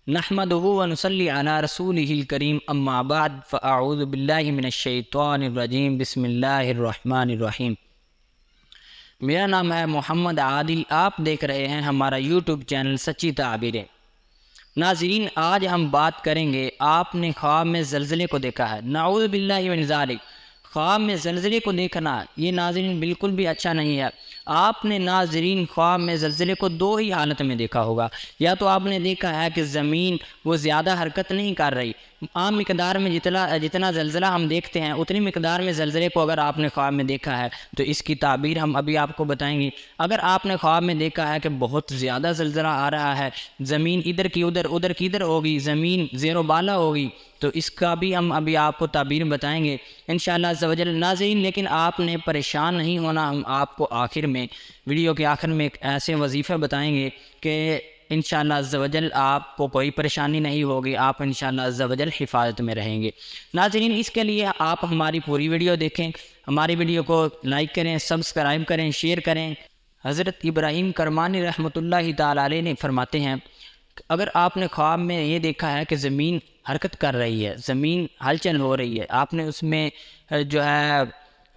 نحمدہ ونصلی علی رسولہ الکریم اما بعد فاعوذ باللہ من الشیطان الرجیم بسم اللہ الرحمن الرحیم۔ میرا نام ہے محمد عادل، آپ دیکھ رہے ہیں ہمارا یوٹیوب چینل سچی تعبیریں۔ ناظرین، آج ہم بات کریں گے، آپ نے خواب میں زلزلے کو دیکھا ہے، نعوذ باللہ من ذالک۔ خواب میں زلزلے کو دیکھنا یہ ناظرین بالکل بھی اچھا نہیں ہے۔ آپ نے ناظرین خواب میں زلزلے کو دو ہی حالت میں دیکھا ہوگا، یا تو آپ نے دیکھا ہے کہ زمین وہ زیادہ حرکت نہیں کر رہی، عام مقدار میں جتنا زلزلہ ہم دیکھتے ہیں اتنی مقدار میں زلزلے کو اگر آپ نے خواب میں دیکھا ہے تو اس کی تعبیر ہم ابھی آپ کو بتائیں گے۔ اگر آپ نے خواب میں دیکھا ہے کہ بہت زیادہ زلزلہ آ رہا ہے، زمین ادھر کی ادھر ادھر کی ادھر ہوگی، زمین زیر و بالا ہوگی، تو اس کا بھی ہم ابھی آپ کو تعبیر بتائیں گے انشاءاللہ عز و جل۔ ناظرین لیکن آپ نے پریشان نہیں ہونا، ہم آپ کو آخر میں ویڈیو کے آخر میں ایک ایسے وظیفے بتائیں گے کہ انشاءاللہ عز و جل آپ کو کوئی پریشانی نہیں ہوگی، آپ انشاءاللہ عز و جل حفاظت میں رہیں گے۔ ناظرین اس کے لیے آپ ہماری پوری ویڈیو دیکھیں، ہماری ویڈیو کو لائک کریں، سبسکرائب کریں، شیئر کریں۔ حضرت ابراہیم کرمانی رحمۃ اللہ تعالی علیہ نے فرماتے ہیں، اگر آپ نے خواب میں یہ دیکھا ہے کہ زمین حرکت کر رہی ہے، زمین ہلچل ہو رہی ہے، آپ نے اس میں جو ہے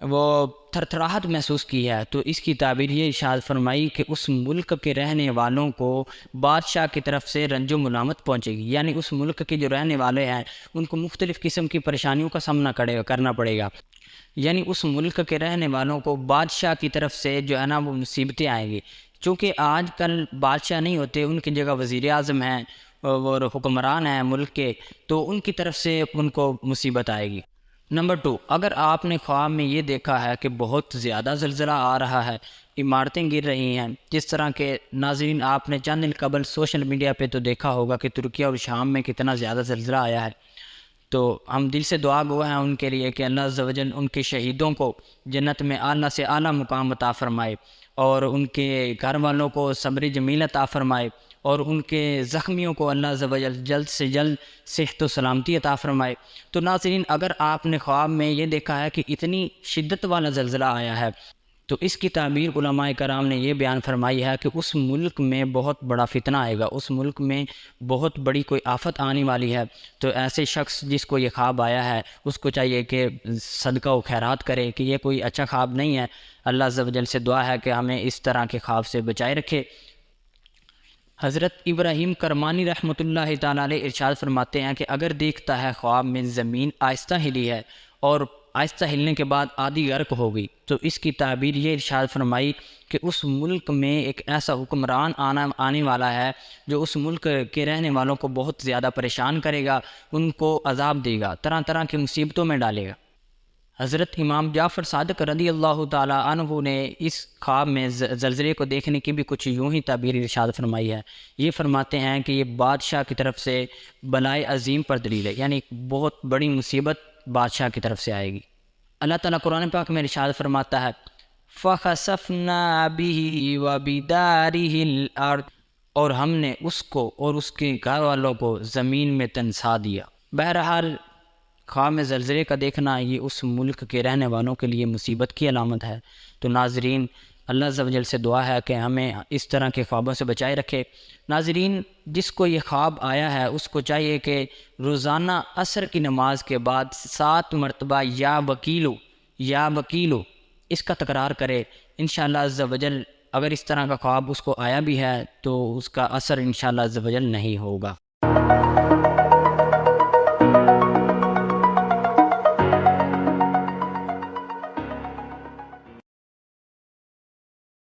وہ تھرتھراہٹ محسوس کی ہے، تو اس کی تعبیر یہ ارشاد فرمائی کہ اس ملک کے رہنے والوں کو بادشاہ کی طرف سے رنج و ملامت پہنچے گی، یعنی اس ملک کے جو رہنے والے ہیں ان کو مختلف قسم کی پریشانیوں کا سامنا کرنا پڑے گا، یعنی اس ملک کے رہنے والوں کو بادشاہ کی طرف سے جو ہے نا وہ مصیبتیں آئیں گی۔ چونکہ آج کل بادشاہ نہیں ہوتے، ان کی جگہ وزیر اعظم ہیں اور حکمران ہیں ملک کے، تو ان کی طرف سے ان کو مصیبت آئے گی۔ نمبر 2، اگر آپ نے خواب میں یہ دیکھا ہے کہ بہت زیادہ زلزلہ آ رہا ہے، عمارتیں گر رہی ہیں، جس طرح کہ ناظرین آپ نے چند دن قبل سوشل میڈیا پہ تو دیکھا ہوگا کہ ترکی اور شام میں کتنا زیادہ زلزلہ آیا ہے، تو ہم دل سے دعا گو ہیں ان کے لیے کہ اللہ عز و جل ان کے شہیدوں کو جنت میں اعلیٰ سے اعلیٰ مقام عطا فرمائے، اور ان کے گھر والوں کو صبر جمیل عطا فرمائے، اور ان کے زخمیوں کو اللہ عز و جل جلد سے جلد صحت و سلامتی عطا فرمائے۔ تو ناظرین اگر آپ نے خواب میں یہ دیکھا ہے کہ اتنی شدت والا زلزلہ آیا ہے، تو اس کی تعبیر علماء کرام نے یہ بیان فرمائی ہے کہ اس ملک میں بہت بڑا فتنہ آئے گا، اس ملک میں بہت بڑی کوئی آفت آنے والی ہے۔ تو ایسے شخص جس کو یہ خواب آیا ہے اس کو چاہیے کہ صدقہ و خیرات کرے، کہ یہ کوئی اچھا خواب نہیں ہے۔ اللہ عز و جل سے دعا ہے کہ ہمیں اس طرح کے خواب سے بچائے رکھے۔ حضرت ابراہیم کرمانی رحمۃ اللہ تعالی علیہ ارشاد فرماتے ہیں کہ اگر دیکھتا ہے خواب میں زمین آہستہ ہلی ہے اور آہستہ ہلنے کے بعد آدھی غرق ہو گئی، تو اس کی تعبیر یہ ارشاد فرمائی کہ اس ملک میں ایک ایسا حکمران آنے والا ہے جو اس ملک کے رہنے والوں کو بہت زیادہ پریشان کرے گا، ان کو عذاب دے گا، طرح طرح کی مصیبتوں میں ڈالے گا۔ حضرت امام جعفر صادق رضی اللہ تعالی عنہ نے اس خواب میں زلزلے کو دیکھنے کی بھی کچھ یوں ہی تعبیر ارشاد فرمائی ہے۔ یہ فرماتے ہیں کہ یہ بادشاہ کی طرف سے بلائے عظیم پر دلیل ہے، یعنی بہت بڑی مصیبت بادشاہ کی طرف سے آئے گی۔ اللہ تعالیٰ قرآن پاک میں ارشاد فرماتا ہے، فَخَسَفْنَا بِهِ وَبِدَارِهِ الْأَرْضِ، اور ہم نے اس کو اور اس کے گھر والوں کو زمین میں تنسا دیا۔ بہرحال خواب میں زلزلے کا دیکھنا یہ اس ملک کے رہنے والوں کے لیے مصیبت کی علامت ہے۔ تو ناظرین اللہ عز و جل سے دعا ہے کہ ہمیں اس طرح کے خوابوں سے بچائے رکھے۔ ناظرین جس کو یہ خواب آیا ہے اس کو چاہیے کہ روزانہ عصر کی نماز کے بعد 7 مرتبہ یا وکیلو اس کا تکرار کرے، انشاءاللہ عز و جل اگر اس طرح کا خواب اس کو آیا بھی ہے تو اس کا اثر انشاءاللہ عز و جل نہیں ہوگا۔